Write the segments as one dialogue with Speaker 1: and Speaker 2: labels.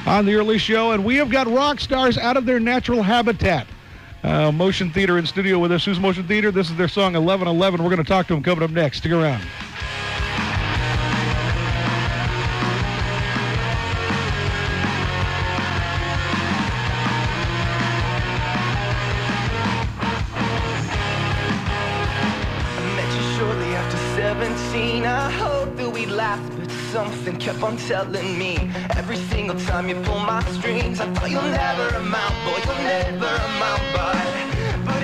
Speaker 1: on the early show, and we have got rock stars out of their natural habitat. Motion Theater in studio with us. Who's Motion Theater? This is their song 1111. We're going to talk to them coming up next. Stick around.
Speaker 2: I hope that we'd last, but something kept on telling me every single time you pull my strings, I thought you'll never amount, boy, you'll never amount. But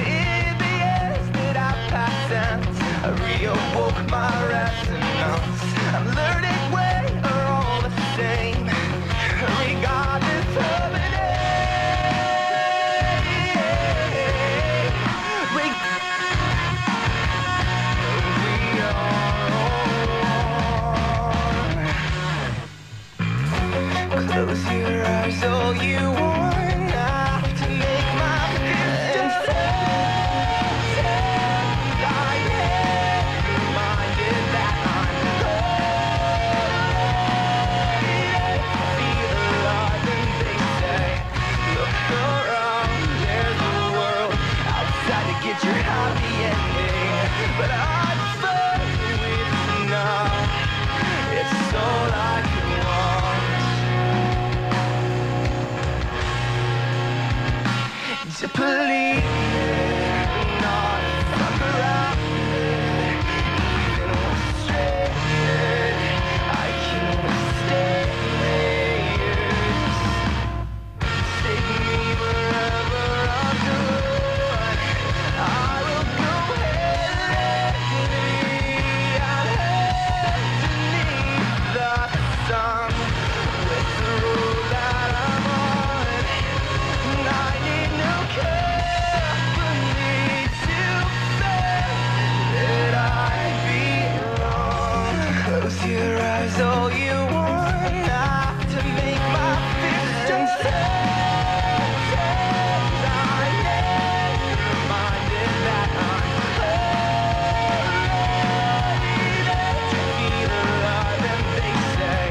Speaker 2: in the years that I passed and I reawoke my resonance, I'm learning we are all the same, regardless of an age. Close your eyes, all you want now to make my distance I am reminded that I'm feel alive, and they say, look around, there's a world outside to get your happy ending, but I'm fine with now. It's all I can want. To believe it, not fuck around it, even when stranded, I can stay. Take me wherever I'm going, I will go ahead underneath the sun, with the road that I'm on, and I need no company to say that I belong. Close your eyes, all you want now to make my distance I am reminded that I'm ready to feel alive, and they say,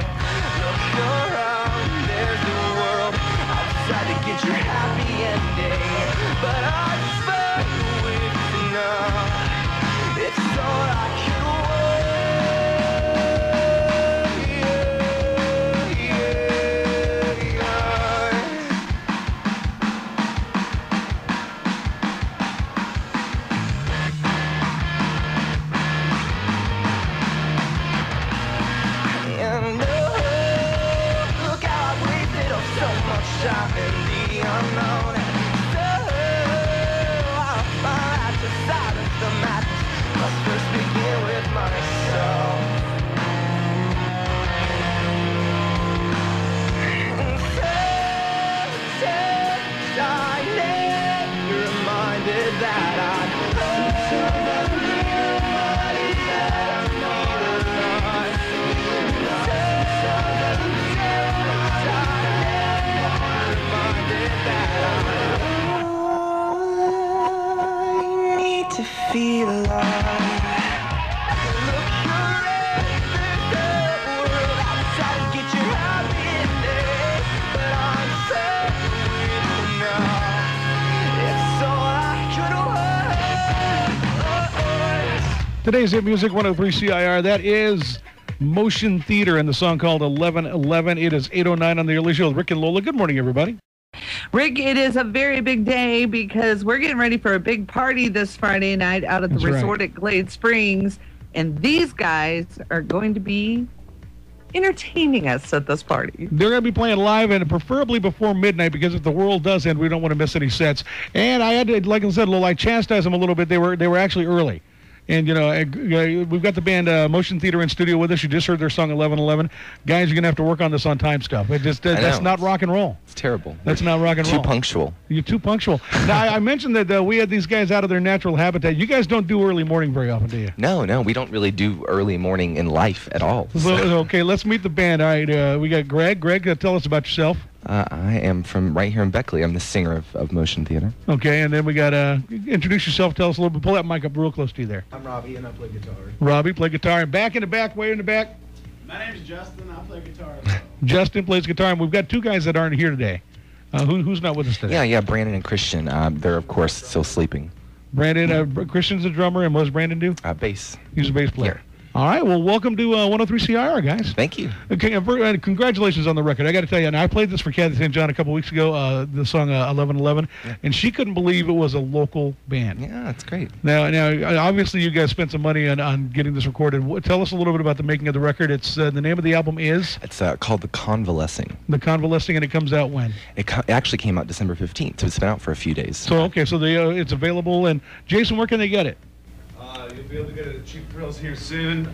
Speaker 2: look around, there's a world outside to get your happy ending, but I'm fine with now. It's all I can want. And look how I wasted up so much time in the unknown. I to silence the madness, must first begin with myself. And I never reminded that to feel alive. Look around, there's a world outside to get your happy ending, but I'm safe with now. It's all I could want.
Speaker 1: Today's Hit Music 103 CIR. That is Motion Theater and the song called 1111. It is 8:09 on the early show with Rick and Lola. Good morning, everybody.
Speaker 3: Rick, it is a very big day because we're getting ready for a big party this Friday night out at the resort at Glade Springs. And these guys are going to be entertaining us at this party.
Speaker 1: They're going to be playing live and preferably before midnight because if the world does end, we don't want to miss any sets. And I had to, like I said, I chastised them a little bit. They were actually early. And, we've got the band Motion Theater in studio with us. You just heard their song 1111. Guys, you're going to have to work on this on time stuff. That's not rock and roll.
Speaker 4: It's terrible.
Speaker 1: That's not rock and roll.
Speaker 4: Too punctual.
Speaker 1: You're too punctual. Now, I mentioned that we had these guys out of their natural habitat. You guys don't do early morning very often, do you?
Speaker 4: No, we don't really do early morning in life at all.
Speaker 1: So, okay, let's meet the band. All right, we got Greg. Greg, tell us about yourself.
Speaker 4: I am from right here in Beckley. I'm the singer of Motion Theater.
Speaker 1: Okay, and then we got, introduce yourself. Tell us a little bit. Pull that mic up real close to you there.
Speaker 5: I'm Robbie, and I play guitar.
Speaker 1: Robbie, play guitar. And back in the back, way in the back.
Speaker 5: My name's Justin. I play guitar.
Speaker 1: Justin plays guitar, and we've got two guys that aren't here today. Who's not with us today?
Speaker 4: Yeah, Brandon and Christian. They're, of course, still sleeping.
Speaker 1: Brandon, Christian's a drummer, and what does Brandon do?
Speaker 4: Bass.
Speaker 1: He's a bass player. All right, well, welcome to 103 CIR, guys.
Speaker 4: Thank you.
Speaker 1: Okay, congratulations on the record. I got to tell you, and I played this for Kathy St. John a couple weeks ago, the song 1111, and she couldn't believe it was a local band.
Speaker 4: Yeah, that's great.
Speaker 1: Now, obviously, you guys spent some money on getting this recorded. Tell us a little bit about the making of the record. It's the name of the album is?
Speaker 4: It's called The Convalescing.
Speaker 1: The Convalescing, and it comes out when?
Speaker 4: It actually came out December 15th, so it's been out for a few days.
Speaker 1: So, okay, so it's available. And, Jason, where can they get it?
Speaker 5: You'll be able to get it at Cheap Thrills here soon.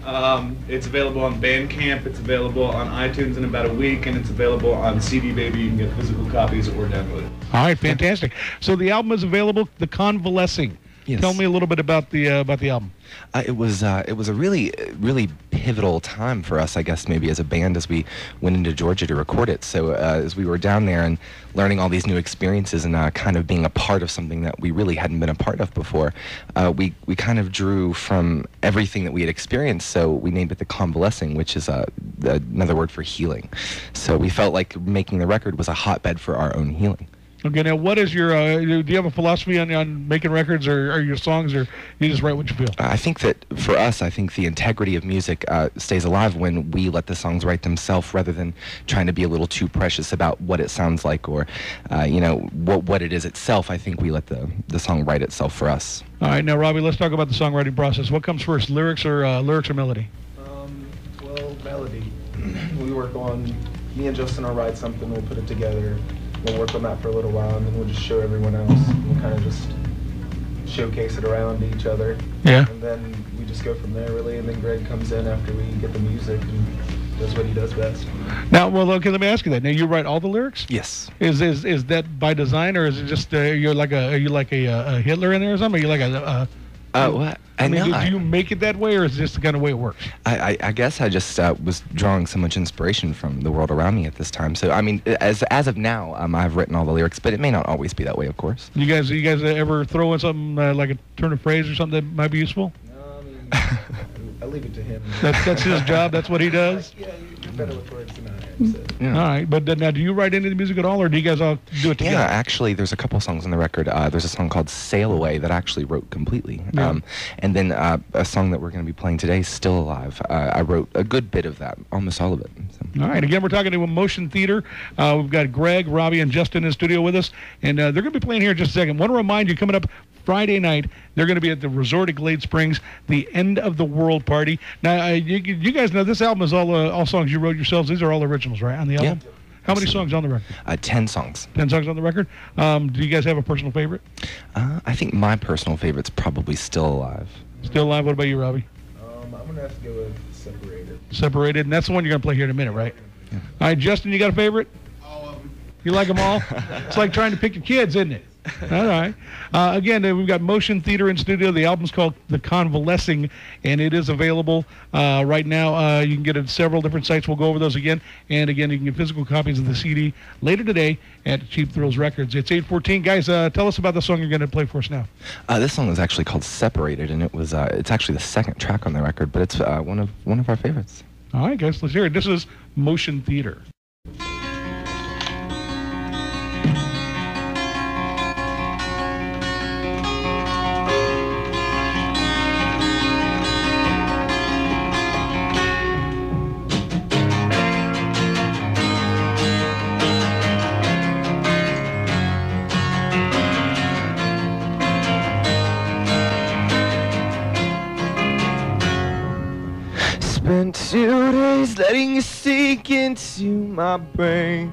Speaker 5: It's available on Bandcamp. It's available on iTunes in about a week, and it's available on CD Baby. You can get physical copies or download it.
Speaker 1: All right, fantastic. So the album is available, The Convalescing.
Speaker 4: Yes.
Speaker 1: Tell me a little bit about the album.
Speaker 4: It was a really pivotal time for us, I guess, maybe as a band, as we went into Georgia to record it. So as we were down there and learning all these new experiences and kind of being a part of something that we really hadn't been a part of before, we kind of drew from everything that we had experienced. So we named it The Convalescing, which is another word for healing. So we felt like making the record was a hotbed for our own healing.
Speaker 1: Okay, now what is your, do you have a philosophy on making records or your songs, or you just write what you feel?
Speaker 4: I think that for us, I think the integrity of music stays alive when we let the songs write themselves rather than trying to be a little too precious about what it sounds like or, what it is itself. I think we let the song write itself for us.
Speaker 1: All right, now, Robbie, let's talk about the songwriting process. What comes first, lyrics or melody?
Speaker 6: Well, melody. We work on, me and Justin will write something, we'll put it together. We'll work on that for a little while, and then we'll just show everyone else. We'll kind of just showcase it around to each other.
Speaker 1: Yeah.
Speaker 6: And then we just go from there, really. And then Greg comes in after we get the music and does what he does best.
Speaker 1: Now, well, okay, let me ask you that. Now, you write all the lyrics?
Speaker 4: Yes.
Speaker 1: Is that by design, or is it just are you like a Hitler in there or something? Are you like a
Speaker 4: What?
Speaker 1: I mean, do you make it that way, or is it just the kind of way it works?
Speaker 4: I guess I just was drawing so much inspiration from the world around me at this time. So I mean, as of now, I've written all the lyrics, but it may not always be that way, of course.
Speaker 1: You guys ever throw in something like a turn of phrase or something that might be useful?
Speaker 6: No, I mean, I leave it to him.
Speaker 1: That's his job. That's what he does.
Speaker 6: Yeah, you're better with words than I am. So.
Speaker 4: Yeah.
Speaker 1: All right, but now, do you write any of the music at all, or do you guys all do it together?
Speaker 4: Yeah, actually, there's a couple songs on the record. There's a song called "Sail Away" that I actually wrote completely,
Speaker 1: Yeah.
Speaker 4: and then a song that we're going to be playing today, "Still Alive." I wrote a good bit of that, almost all of it. So.
Speaker 1: All right, again, we're talking to Emotion Theater. We've got Greg, Robbie, and Justin in the studio with us, and they're going to be playing here in just a second. Want to remind you, coming up Friday night, they're going to be at the resort at Glade Springs, the End of the World Party. Now, you guys know this album is all songs you wrote yourselves. These are all originals, right, on the album?
Speaker 4: Yeah.
Speaker 1: How many songs on the record?
Speaker 4: 10 songs.
Speaker 1: 10 songs on the record. Do you guys have a personal favorite?
Speaker 4: I think my personal favorite's probably "Still Alive."
Speaker 1: Still Alive. What about you, Robbie?
Speaker 6: I'm going to have to go with Separated.
Speaker 1: Separated, and that's the one you're going to play here in a minute, right?
Speaker 4: Yeah.
Speaker 1: All right, Justin, you got a favorite?
Speaker 5: All of them.
Speaker 1: You like them all? It's like trying to pick your kids, isn't it? All right. Again, we've got Motion Theater in studio. The album's called The Convalescing, and it is available right now. You can get it at several different sites. We'll go over those again. And again, you can get physical copies of the CD later today at Cheap Thrills Records. It's 8:14. Guys, tell us about the song you're going to play for us now.
Speaker 4: This song is actually called "Separated," and it's actually the second track on the record, but it's one of our favorites.
Speaker 1: All right, guys, let's hear it. This is Motion Theater.
Speaker 2: Spent 2 days letting you sink into my brain.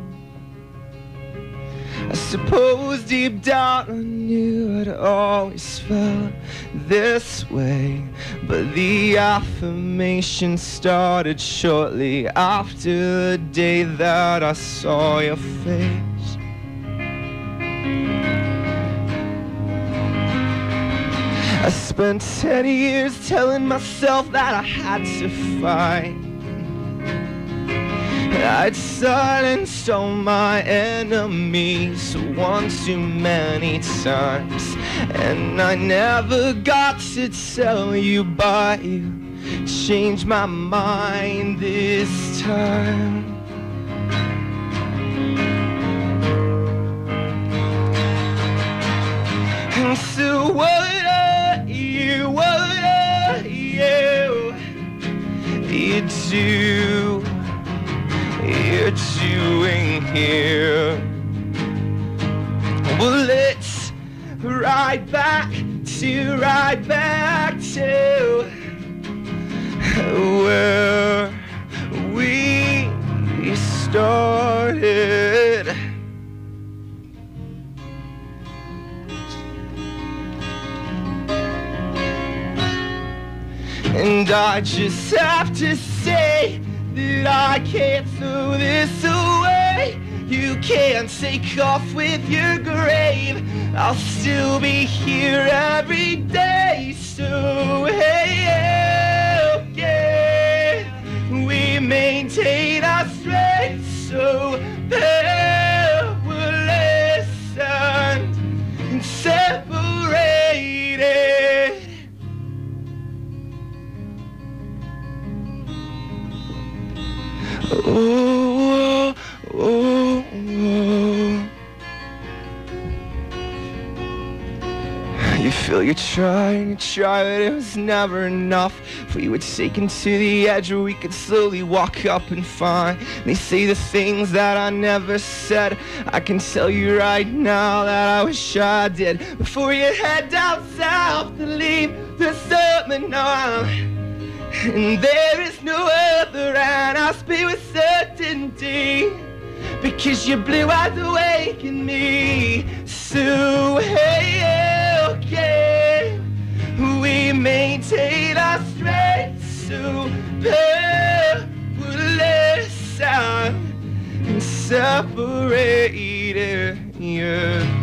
Speaker 2: I suppose deep down I knew I'd always felt this way, but the affirmation started shortly after the day that I saw your face. I spent 10 years telling myself that I had to fight. I'd silenced all my enemies one too many times, and I never got to tell you, but you change my mind this time. And so what are you you're doing here? Well, let's ride back to where we started. And I just have to say that I can't throw this away. You can't take off with your grave. I'll still be here every day. So hey, okay, we maintain our strength. So powerless and separated. Oh, oh, oh, oh. You feel you try, but it was never enough. We were taken to the edge where we could slowly walk up and find. They say the things that I never said. I can tell you right now that I wish I did. Before you head down south to leave the summer now. And there is no other, and I speak with certainty, because your blue eyes awaken me. So hey, okay, we maintain our strength. So powerless and separated, yeah.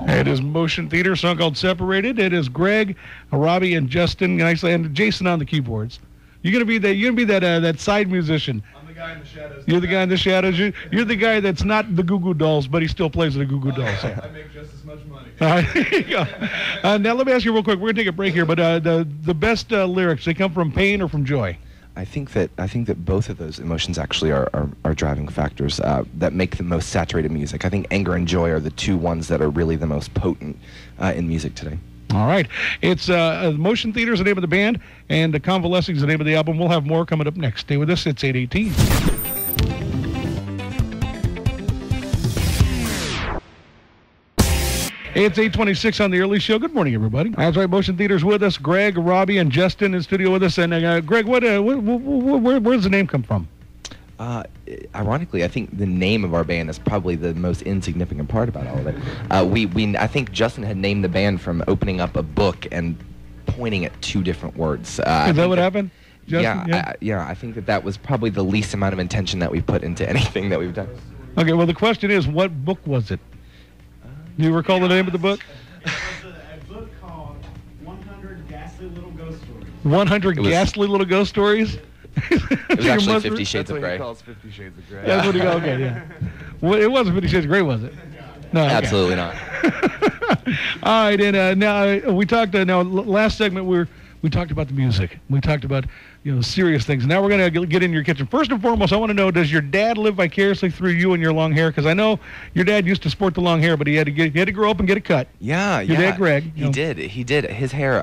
Speaker 1: It is Motion Theater, a song called Separated. It is Greg, Robbie, and Justin, and Jason on the keyboards. You're gonna be that side musician.
Speaker 5: I'm the guy in the shadows.
Speaker 1: You're the guy in the shadows. You're the guy that's not the Goo Goo Dolls, but he still plays the Goo Goo Dolls.
Speaker 5: I make just as much money.
Speaker 1: All right, here you go. Now let me ask you real quick. We're gonna take a break here, but the best lyrics, they come from pain or from joy?
Speaker 4: I think that both of those emotions actually are driving factors that make the most saturated music. I think anger and joy are the two ones that are really the most potent in music today.
Speaker 1: All right. It's Motion Theater is the name of the band, and Convalescing is the name of the album. We'll have more coming up next. Stay with us. It's 8:18. It's 8:26 on the early show. Good morning, everybody. That's right. Motion Theater's with us. Greg, Robbie, and Justin in studio with us. And Greg, where does the name come from?
Speaker 4: Ironically, I think the name of our band is probably the most insignificant part about all of it. I think Justin had named the band from opening up a book and pointing at two different words.
Speaker 1: Is that what happened? Justin?
Speaker 4: I think that was probably the least amount of intention that we've put into anything that we've done.
Speaker 1: Okay, well, the question is, what book was it? Do you recall the name of the book?
Speaker 5: It was a book called 100 Ghastly Little Ghost Stories.
Speaker 1: 100 Ghastly Little Ghost Stories?
Speaker 4: It was actually 50 Shades of Grey.
Speaker 6: He calls 50 Shades of Grey.
Speaker 1: That's what he called. Okay, yeah. Well, it wasn't 50 Shades of Grey, was it? No. Okay.
Speaker 4: Absolutely not.
Speaker 1: All right, and now we talked. Last segment we talked about the music. We talked about serious things. Now we're gonna get in your kitchen. First and foremost, I want to know: does your dad live vicariously through you and your long hair? Because I know your dad used to sport the long hair, but he had to grow up and get it cut.
Speaker 4: Yeah,
Speaker 1: your dad, Greg.
Speaker 4: He did. His hair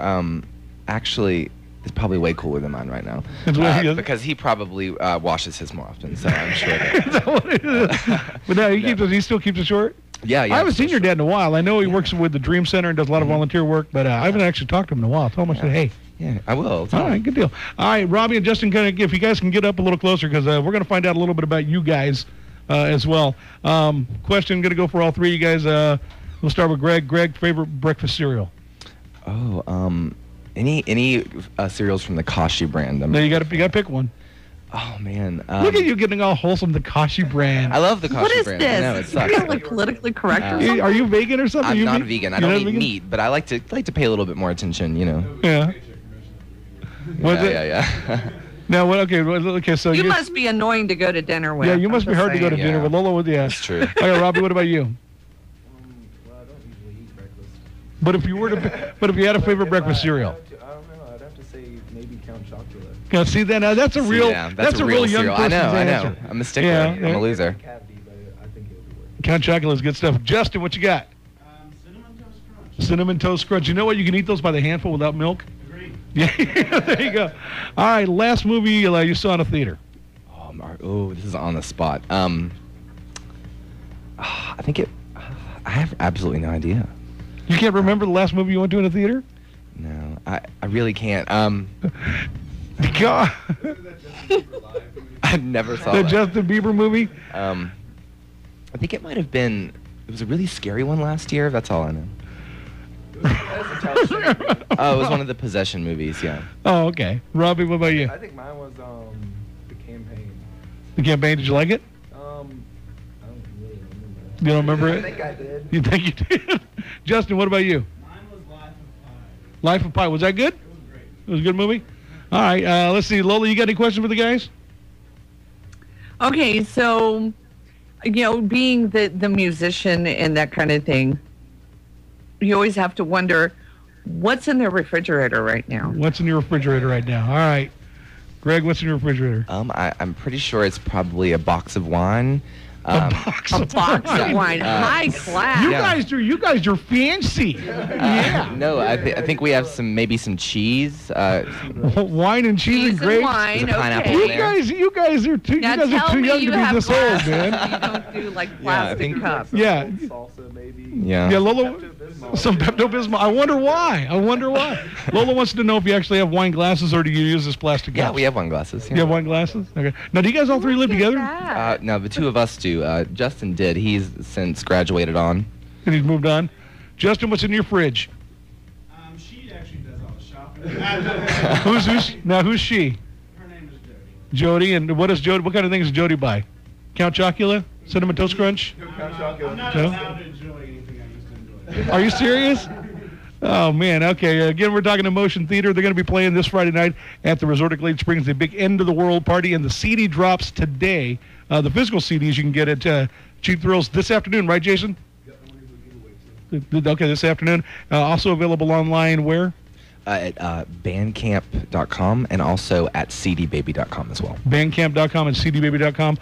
Speaker 4: actually is probably way cooler than mine right now. Because he probably washes his more often, so I'm sure.
Speaker 1: Is that what it is? But now he still keeps it short?
Speaker 4: Yeah.
Speaker 1: I haven't seen your dad in a while. I know he works with the Dream Center and does a lot of volunteer work, but I haven't actually talked to him in a while. Tell him I said, hey.
Speaker 4: Yeah, I will.
Speaker 1: All right, good deal. All right, Robbie and Justin, if you guys can get up a little closer, because we're going to find out a little bit about you guys as well. Question going to go for all three of you guys. We'll start with Greg. Greg, favorite breakfast cereal?
Speaker 4: Oh, any cereals from the Kashi brand.
Speaker 1: No, you got to pick one.
Speaker 4: Oh man!
Speaker 1: Look at you getting all wholesome. The Kashi brand.
Speaker 4: I love the Kashi brand.
Speaker 3: What is this?
Speaker 4: No, it sucks.
Speaker 3: You're like politically correct or something?
Speaker 1: Are you vegan or something?
Speaker 4: I'm not a vegan. I don't eat meat, but I like to pay a little bit more attention.
Speaker 1: Yeah.
Speaker 4: Yeah.
Speaker 1: Now what? Okay. So
Speaker 3: you must be annoying to go to dinner with.
Speaker 1: Yeah, you must be hard to go to dinner with. Lola, yeah.
Speaker 4: That's true.
Speaker 1: Okay, Robbie, what about you?
Speaker 6: Well, I don't usually eat breakfast.
Speaker 1: But if you were to, but if you had a favorite breakfast cereal,
Speaker 6: I don't know. I'd have to say maybe Count Chocula.
Speaker 1: now see then that's a real that's a real young
Speaker 4: cereal.
Speaker 1: person's
Speaker 4: I know.
Speaker 1: answer.
Speaker 4: I'm a stickler.
Speaker 1: Yeah,
Speaker 4: I'm a loser.
Speaker 6: Cavity, but I think it would be worth
Speaker 1: Count Chocula is good stuff. Justin, what you got?
Speaker 5: Cinnamon Toast Crunch.
Speaker 1: Cinnamon Toast Crunch. You know what? You can eat those by the handful without milk.
Speaker 5: Agreed.
Speaker 1: Yeah, there you go. All right, last movie you saw in a theater.
Speaker 4: Oh, this is on the spot. I think it. I have absolutely no idea.
Speaker 1: You can't remember the last movie you went to in a theater?
Speaker 4: No, I really can't.
Speaker 1: God.
Speaker 4: I never saw
Speaker 1: The
Speaker 4: that.
Speaker 1: Justin Bieber movie?
Speaker 4: I think it might have been. It was a really scary one last year. That's all I know. Oh, it was one of the Possession movies. Yeah.
Speaker 1: Oh, okay. Robbie, what about you?
Speaker 6: I think mine was The Campaign.
Speaker 1: The Campaign, did you like it?
Speaker 6: I don't really remember.
Speaker 1: You don't remember
Speaker 6: I
Speaker 1: it?
Speaker 6: think I did.
Speaker 1: You think you did? Justin, what about you?
Speaker 5: Mine was Life of Pi.
Speaker 1: Life of Pi, was that good?
Speaker 5: It was great.
Speaker 1: It was a good movie? All right, let's see. Lola, you got any questions for the guys?
Speaker 3: Okay, so, being the musician and that kind of thing, you always have to wonder, what's in their refrigerator right now?
Speaker 1: What's in your refrigerator right now? All right. Greg, what's in your refrigerator?
Speaker 4: I'm pretty sure it's probably a box of wine.
Speaker 1: A box of
Speaker 3: Box of
Speaker 1: wine.
Speaker 3: wine, high class.
Speaker 1: You guys are fancy. Yeah.
Speaker 4: No, I think we have maybe some cheese.
Speaker 1: Wine and cheese
Speaker 3: Cheese
Speaker 1: and
Speaker 3: and
Speaker 1: grapes.
Speaker 3: wine,
Speaker 4: There's a pineapple
Speaker 3: okay.
Speaker 4: in there.
Speaker 1: You guys are too.
Speaker 3: Now
Speaker 1: you guys are
Speaker 3: tell
Speaker 1: too
Speaker 3: me
Speaker 1: young to
Speaker 3: you
Speaker 1: be
Speaker 3: have
Speaker 1: this old,
Speaker 3: glass.
Speaker 1: man.
Speaker 3: You don't do like
Speaker 4: I
Speaker 3: plastic
Speaker 4: think-
Speaker 3: cups.
Speaker 1: Yeah.
Speaker 6: Salsa, maybe.
Speaker 4: Yeah.
Speaker 1: Yeah, Lola.
Speaker 6: Pepto-Bismol.
Speaker 1: Some Pepto-Bismol. I wonder why. Lola wants to know if you actually have wine glasses or do you use this plastic
Speaker 4: Yeah,
Speaker 1: cups?
Speaker 4: we have wine glasses.
Speaker 1: You have wine glasses? Okay. Now, do you guys all three live
Speaker 3: Look at
Speaker 1: together?
Speaker 3: that.
Speaker 4: No, the two of us do. Justin did. He's since graduated on.
Speaker 1: And he's moved on. Justin, what's in your fridge?
Speaker 5: She actually does all the shopping.
Speaker 1: Who's she?
Speaker 5: Her name is Jody.
Speaker 1: Jody. And what kind of things does Jody buy? Count Chocula? Cinnamon Toast Crunch?
Speaker 6: Count Chocula.
Speaker 5: I'm not
Speaker 1: No?
Speaker 5: allowed to enjoy anything I used to enjoy.
Speaker 1: Are you serious? Oh, man. Okay. Again, we're talking to Motion Theater. They're going to be playing this Friday night at the Resort at Glade Springs, the big end of the world party, and the CD drops today. The physical CDs you can get at Cheap Thrills this afternoon, right, Jason? Okay, this afternoon. Also available online where?
Speaker 4: At bandcamp.com and also at cdbaby.com as well.
Speaker 1: Bandcamp.com and cdbaby.com.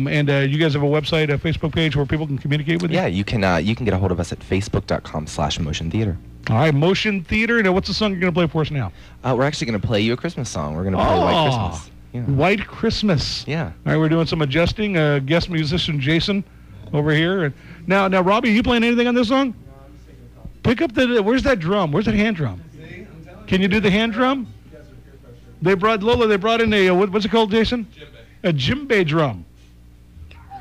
Speaker 1: And you guys have a website, a Facebook page where people can communicate with you?
Speaker 4: Yeah, you can get a hold of us at facebook.com/motion theater.
Speaker 1: All right, Motion Theater. Now, what's the song you're going to play for us now?
Speaker 4: We're actually going to play you a Christmas song. We're going to play White Christmas. Yeah.
Speaker 1: White Christmas.
Speaker 4: Yeah.
Speaker 1: All right, we're doing some adjusting. Guest musician Jason over here. And now, Robbie, are you playing anything on this song? Pick up where's that drum? Where's that hand drum? Can you do the hand drum? They brought in a, what's it called, Jason?
Speaker 5: Djembe.
Speaker 1: A djembe drum.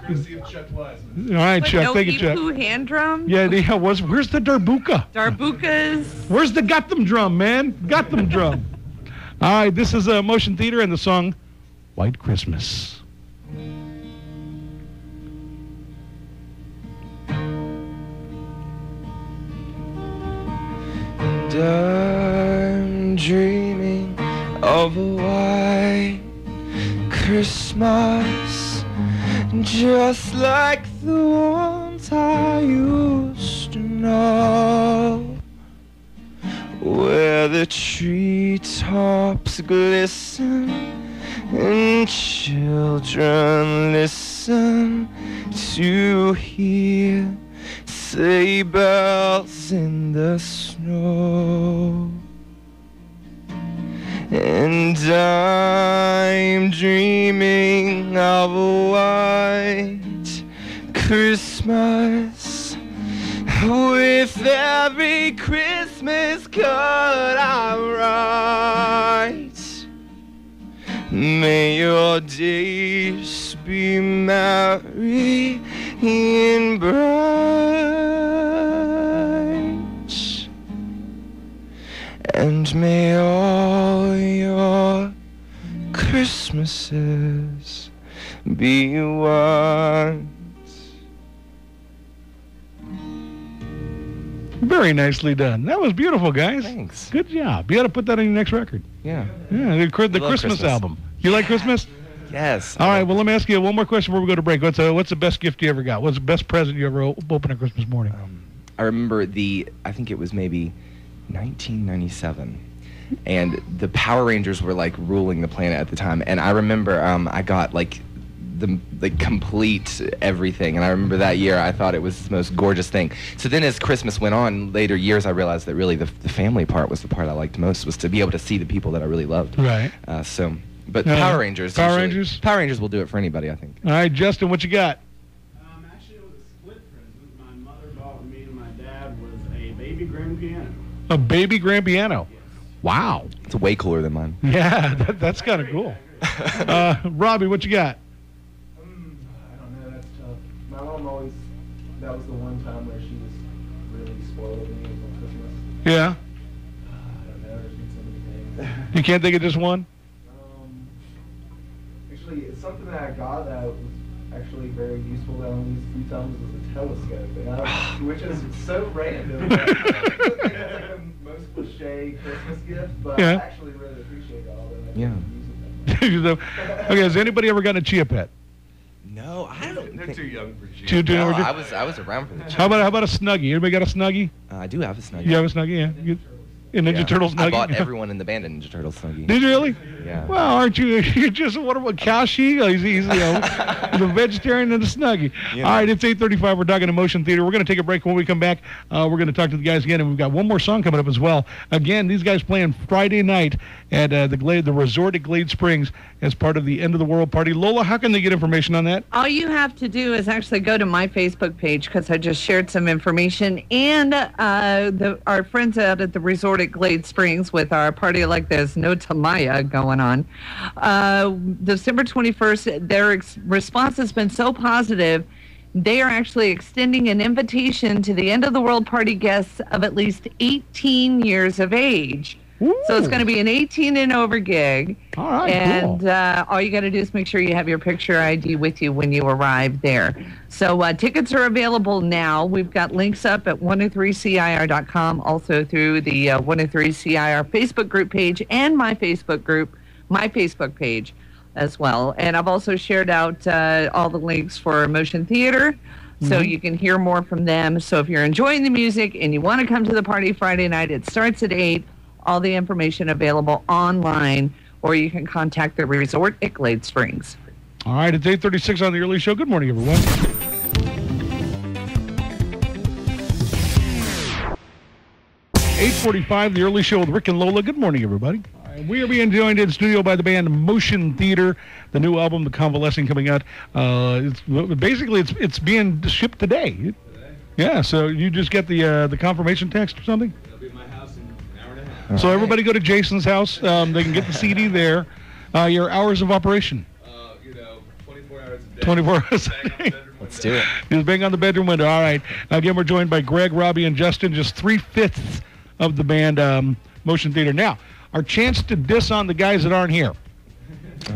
Speaker 5: Courtesy of Chuck Wiseman.
Speaker 1: All right,
Speaker 3: But
Speaker 1: Chuck.
Speaker 3: no
Speaker 1: Thank you, Chuck.
Speaker 3: Poo hand drum?
Speaker 1: Yeah, where's the darbuka?
Speaker 3: Darbukas.
Speaker 1: Where's the got them drum, man? Got them drum. All right, this is Motion Theater and the song White Christmas.
Speaker 4: I'm dreaming of a white Christmas, just like the ones I used to know, where the treetops glisten and children listen to hear sleigh bells in the snow. And I'm dreaming of a white Christmas, with every Christmas card I write. May your days be merry and bright, and may all your Christmases be one.
Speaker 1: Very nicely done. That was beautiful, guys.
Speaker 4: Thanks.
Speaker 1: Good job. You got to put that on your next record.
Speaker 4: Yeah.
Speaker 1: Yeah, the
Speaker 4: love
Speaker 1: Christmas
Speaker 4: Christmas.
Speaker 1: album. You like Christmas?
Speaker 4: Yes.
Speaker 1: All right, well, let me ask you one more question before we go to break. What's the best gift you ever got? What's the best present you ever opened on Christmas morning?
Speaker 4: I remember I think it was maybe 1997, and the Power Rangers were like ruling the planet at the time. And I remember I got like the complete everything, and I remember that year I thought it was the most gorgeous thing. So then as Christmas went on, later years, I realized that really the family part was the part I liked most, was to be able to see the people that I really loved.
Speaker 1: Right.
Speaker 4: But Power Rangers.
Speaker 1: Power
Speaker 4: usually-
Speaker 1: Rangers?
Speaker 4: Power Rangers will do it for anybody, I think.
Speaker 1: All right, Justin, what you got?
Speaker 7: Actually, it was a split present. My mother bought me and my dad was a baby grand piano.
Speaker 1: A baby grand piano. Wow.
Speaker 4: It's way cooler than mine.
Speaker 1: Yeah, that's kind of cool. Robbie, what you got?
Speaker 6: I don't know, that's tough. My mom always, that was the one time where she was really spoiled with me, was on Christmas.
Speaker 1: Yeah.
Speaker 6: I don't know, there's been so many things.
Speaker 1: You can't think of just one?
Speaker 6: Actually, it's something that I got that was actually very useful that I only used a few times was a telescope, which is so random. It's like the most cliche Christmas gift, but
Speaker 1: Yeah.
Speaker 6: I actually really appreciate all of it.
Speaker 4: Yeah.
Speaker 1: Okay, has anybody ever gotten a Chia Pet?
Speaker 4: No, I don't
Speaker 5: They're
Speaker 4: think.
Speaker 5: too young for
Speaker 1: Too- too-
Speaker 4: No,
Speaker 1: never did-
Speaker 4: I was around for the
Speaker 1: How about a Snuggie? Anybody got a Snuggie?
Speaker 4: I do have a Snuggie.
Speaker 1: You have a Snuggie, yeah. A Ninja
Speaker 4: Yeah.
Speaker 1: Turtle Snuggie?
Speaker 4: I bought everyone in the band a Ninja Turtle Snuggie.
Speaker 1: Did you really?
Speaker 4: Yeah.
Speaker 1: Well, aren't you? You're just what about Kashi? He's the vegetarian and the Snuggie.
Speaker 4: Yeah.
Speaker 1: All right, it's 8:35. We're talking Emotion Theater. We're going to take a break. When we come back, we're going to talk to the guys again, and we've got one more song coming up as well. Again, these guys playing Friday night at the Resort at Glade Springs as part of the End of the World Party. Lola, how can they get information on that?
Speaker 3: All you have to do is actually go to my Facebook page, because I just shared some information, and our friends out at the Resort at Glade Springs with our party like there's no Tamaya going on. December 21st, their response has been so positive. They are actually extending an invitation to the End of the World Party guests of at least 18 years of age. So it's going to be an 18 and over gig.
Speaker 1: All right,
Speaker 3: and
Speaker 1: cool.
Speaker 3: all you got to do is make sure you have your picture ID with you when you arrive there. So tickets are available now. We've got links up at 103CIR.com, also through the 103CIR Facebook group page and my Facebook page as well. And I've also shared out all the links for Emotion Theater, so you can hear more from them. So if you're enjoying the music and you want to come to the party Friday night, it starts at 8. All the information available online, or you can contact the Resort at Glade Springs.
Speaker 1: All right, it's 8:36 on the early show. Good morning, everyone. (8:45) the early show with Rick and Lola. Good morning, everybody. All right, we are being joined in studio by the band Motion Theater. The new album, The Convalescing, coming out. It's being shipped today. Yeah, so you just get the confirmation text or something.
Speaker 5: It'll be at my house in an hour and a half.
Speaker 1: So everybody go to Jason's house. They can get the CD there. Your hours of operation.
Speaker 5: 24 hours a day.
Speaker 1: 24 hours a
Speaker 5: Bang on the
Speaker 1: day.
Speaker 5: bedroom
Speaker 4: Let's
Speaker 5: window.
Speaker 4: do it.
Speaker 1: Just bang on the bedroom window. All right. Again, we're joined by Greg, Robbie, and Justin, just 3/5 of the band Motion Theater. Now, our chance to diss on the guys that aren't here.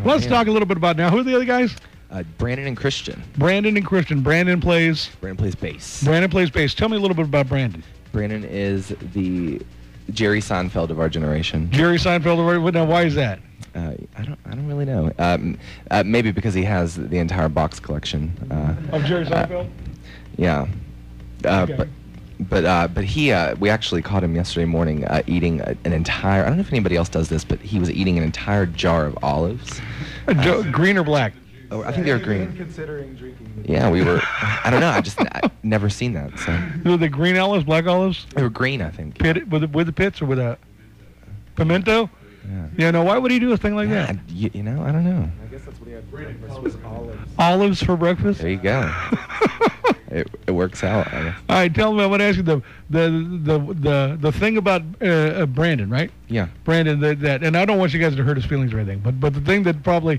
Speaker 1: Let's
Speaker 4: man.
Speaker 1: talk a little bit about now. Who are the other guys?
Speaker 4: Brandon and Christian.
Speaker 1: Brandon and Christian. Brandon plays
Speaker 4: Brandon plays bass.
Speaker 1: bass. Tell me a little bit about Brandon.
Speaker 4: Brandon is the Jerry Seinfeld of our generation.
Speaker 1: Jerry Seinfeld. Now, why is that?
Speaker 4: I don't really know. Maybe because he has the entire box collection.
Speaker 1: Of Jerry Seinfeld?
Speaker 4: Yeah.
Speaker 1: Okay.
Speaker 4: But he we actually caught him yesterday morning eating an entire. I don't know if anybody else does this, but he was eating an entire jar of olives.
Speaker 1: Green or black?
Speaker 4: Oh, I think they were
Speaker 6: Even
Speaker 4: green.
Speaker 6: considering drinking.
Speaker 4: Yeah, we were. I don't know. I've never seen that. So
Speaker 1: The green olives, black olives?
Speaker 4: they were green, I think.
Speaker 1: Pit, with the pits or with a pimento?
Speaker 4: Yeah.
Speaker 1: Yeah, no, why would he do a thing like
Speaker 4: Yeah,
Speaker 1: that?
Speaker 4: you know, I don't know.
Speaker 6: I guess that's what he had for breakfast was olives.
Speaker 1: Olives for breakfast?
Speaker 4: There you go. It works out. I guess.
Speaker 1: All right, tell me. I want to ask you the thing about Brandon, right?
Speaker 4: Yeah.
Speaker 1: Brandon, that, and I don't want you guys to hurt his feelings or anything, but the thing that probably,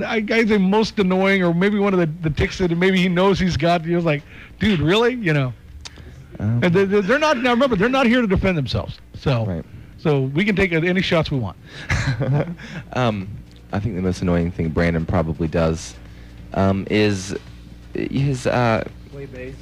Speaker 1: I say most annoying, or maybe one of the ticks that maybe he knows he's got. He was like, dude, really? You know. And they're not. Now remember, they're not here to defend themselves. So,
Speaker 4: Right.
Speaker 1: so we can take any shots we want.
Speaker 4: I think the most annoying thing Brandon probably does is his.
Speaker 6: Play bass.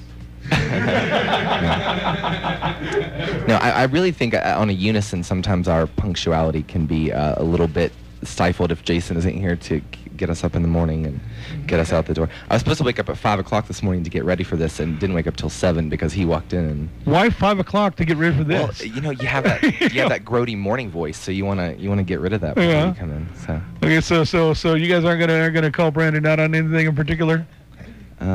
Speaker 4: No, I really think on a unison sometimes our punctuality can be a little bit stifled if Jason isn't here to get us up in the morning and get us out the door. I was supposed to wake up at 5 o'clock this morning to get ready for this, and didn't wake up till 7 because he walked in. And
Speaker 1: Why 5 o'clock to get ready for
Speaker 4: well,
Speaker 1: this?
Speaker 4: you know, you have that grody morning voice, so you wanna get rid of that before you come in. So
Speaker 1: Okay, so you guys aren't gonna call Brandon out on anything in particular?
Speaker 4: I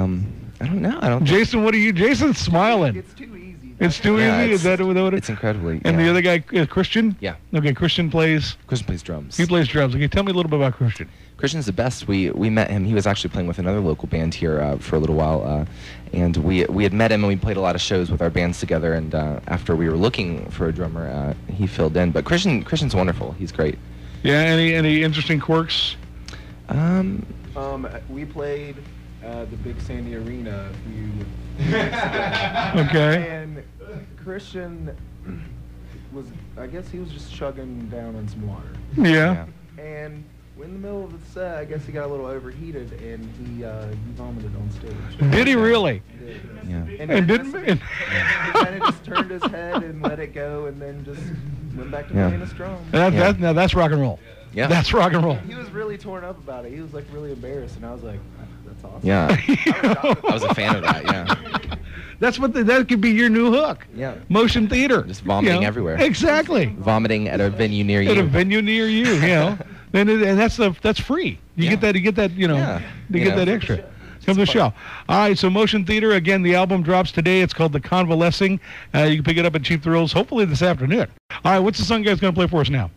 Speaker 4: don't know. I don't.
Speaker 1: Jason, what are you? Jason's smiling.
Speaker 6: It's too easy.
Speaker 1: It's too
Speaker 4: Yeah,
Speaker 1: easy. Is that what it
Speaker 4: It's incredibly.
Speaker 1: And
Speaker 4: yeah.
Speaker 1: the other guy, Christian?
Speaker 4: Yeah.
Speaker 1: Okay, Christian plays.
Speaker 4: Christian plays drums.
Speaker 1: He plays drums. Okay, tell me a little bit about Christian.
Speaker 4: Christian's the best. We met him. He was actually playing with another local band here for a little while, and we had met him and we played a lot of shows with our bands together. And after we were looking for a drummer, he filled in. But Christian's wonderful. He's great.
Speaker 1: Yeah. Any interesting quirks?
Speaker 6: We played the Big Sandy Arena a few
Speaker 1: Okay.
Speaker 6: and Christian was, I guess he was just chugging down on some water.
Speaker 1: Yeah.
Speaker 6: And in the middle of the set, I guess he got a little overheated and he vomited on stage.
Speaker 1: Did he really?
Speaker 6: He did.
Speaker 4: Yeah.
Speaker 1: And didn't?
Speaker 6: He kind of just turned his head and let it go and then just went back to
Speaker 4: Yeah.
Speaker 6: playing his drums.
Speaker 1: Now that's rock and roll.
Speaker 4: Yeah.
Speaker 1: That's rock and roll.
Speaker 6: He was really torn up about it. He was like really embarrassed, and I was like, "That's awesome."
Speaker 4: Yeah.
Speaker 6: I
Speaker 4: I was a fan of that. Yeah.
Speaker 1: That's what that could be your new hook.
Speaker 4: Yeah.
Speaker 1: Motion theater.
Speaker 4: Just vomiting
Speaker 1: You know?
Speaker 4: everywhere.
Speaker 1: Exactly.
Speaker 4: Vomiting at a venue near you.
Speaker 1: At a venue near you, you know. and that's free. You
Speaker 4: Yeah.
Speaker 1: get that, you know,
Speaker 4: Yeah.
Speaker 1: you
Speaker 4: You
Speaker 1: get
Speaker 4: know.
Speaker 1: that extra. Come to the show. All right, so Motion Theater, again, the album drops today. It's called The Convalescing. You can pick it up at Cheap Thrills, hopefully this afternoon. All right, what's the song you guys going to play for us now?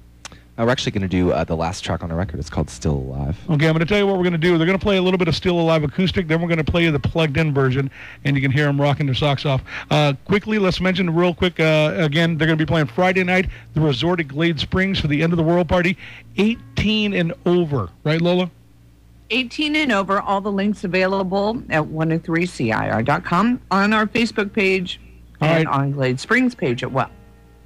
Speaker 4: We're actually going to do the last track on the record. It's called Still Alive.
Speaker 1: Okay, I'm going to tell you what we're going to do. They're going to play a little bit of Still Alive acoustic, then we're going to play you the plugged-in version, and you can hear them rocking their socks off. Quickly, let's mention real quick, again, they're going to be playing Friday night, the Resort at Glade Springs for the End of the World Party, 18 and over. Right, Lola?
Speaker 3: 18 and over, all the links available at 103CIR.com, on our Facebook page,
Speaker 1: All
Speaker 3: and
Speaker 1: right.
Speaker 3: on Glade Springs page as well.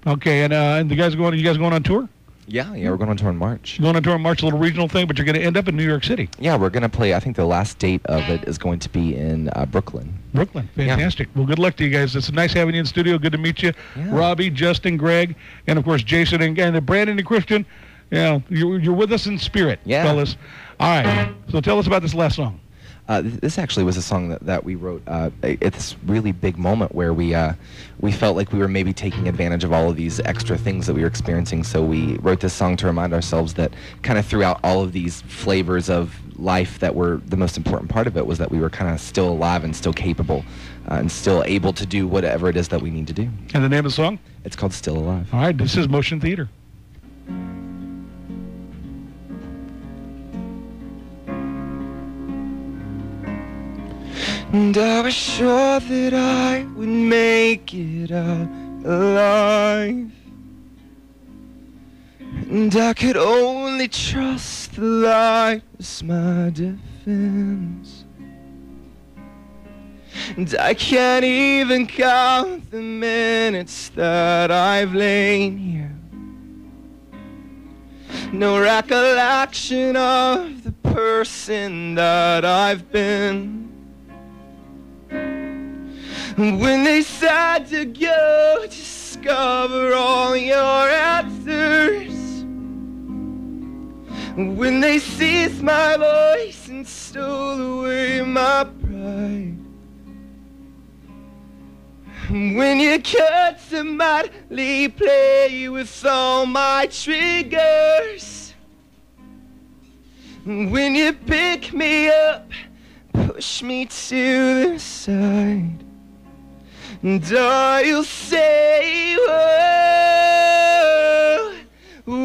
Speaker 1: Okay, and you guys going on tour?
Speaker 4: Yeah, we're going on tour in March.
Speaker 1: You're going on tour in March, a little regional thing, but you're going to end up in New York City.
Speaker 4: Yeah, we're going to play, I think the last date of it is going to be in Brooklyn.
Speaker 1: Brooklyn. Fantastic. Well, good luck to you guys. It's nice having you in the studio. Good to meet you.
Speaker 4: Yeah.
Speaker 1: Robbie, Justin, Greg, and, of course, Jason and Brandon and Christian. You know, you're with us in spirit, fellas. All right. So tell us about this last song.
Speaker 4: This actually was a song that we wrote at this really big moment where we felt like we were maybe taking advantage of all of these extra things that we were experiencing. So we wrote this song to remind ourselves that kind of throughout all of these flavors of life that were the most important part of it was that we were kind of still alive and still capable and still able to do whatever it is that we need to do.
Speaker 1: And the name of the song?
Speaker 4: It's called Still Alive.
Speaker 1: All right. This is Motion Theater.
Speaker 4: And I was sure that I would make it out alive. And I could only trust the light as my defense. And I can't even count the minutes that I've lain here. No recollection of the person that I've been. When they said to go discover all your answers, when they seized my voice and stole away my pride, when you constantly play with all my triggers, when you pick me up, push me to the side, and I'll say, whoa, whoa,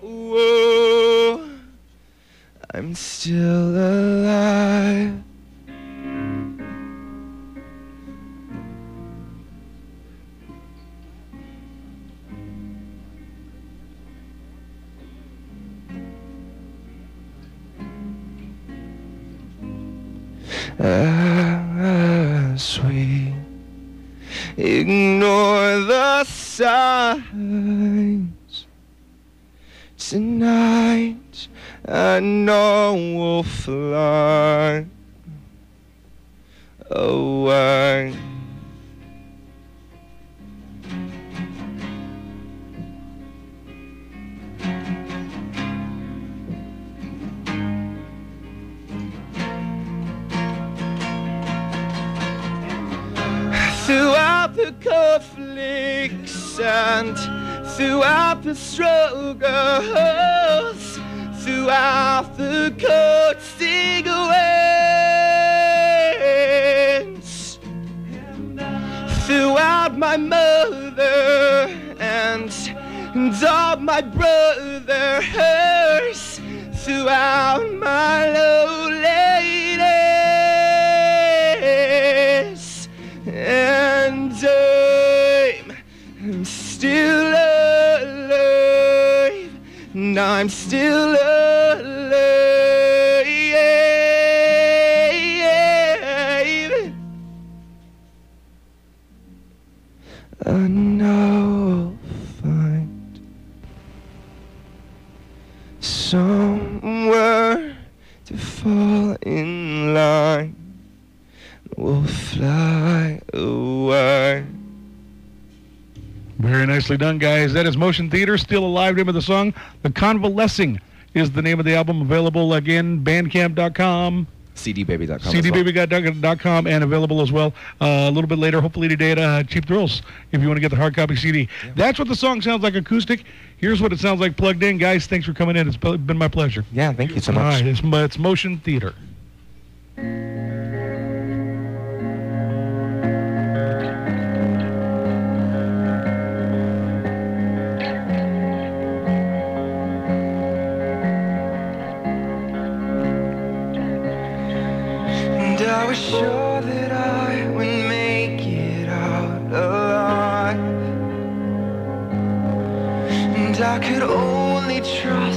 Speaker 4: whoa, I'm still alive. As we ignore the signs, tonight I know we'll fly away.
Speaker 2: And throughout the struggles, throughout the coasting winds, throughout my mother and all my brothers, throughout my lonely days, and I'm still alive, and I'm still alive. I know I'll find somewhere to fall in line. We'll fly away.
Speaker 1: Very nicely done, guys. That is Motion Theater, Still Alive, name of the song. The Convalescing is the name of the album. Available again, bandcamp.com.
Speaker 4: cdbaby.com.
Speaker 1: cdbaby.com, and available as well a little bit later, hopefully today, at Cheap Thrills, if you want to get the hard copy CD. Yeah. That's what the song sounds like acoustic. Here's what it sounds like plugged in. Guys, thanks for coming in. It's been my pleasure.
Speaker 4: Yeah, thank you so much.
Speaker 1: All right, it's Motion Theater.
Speaker 2: I was sure that I would make it out alive, and I could only try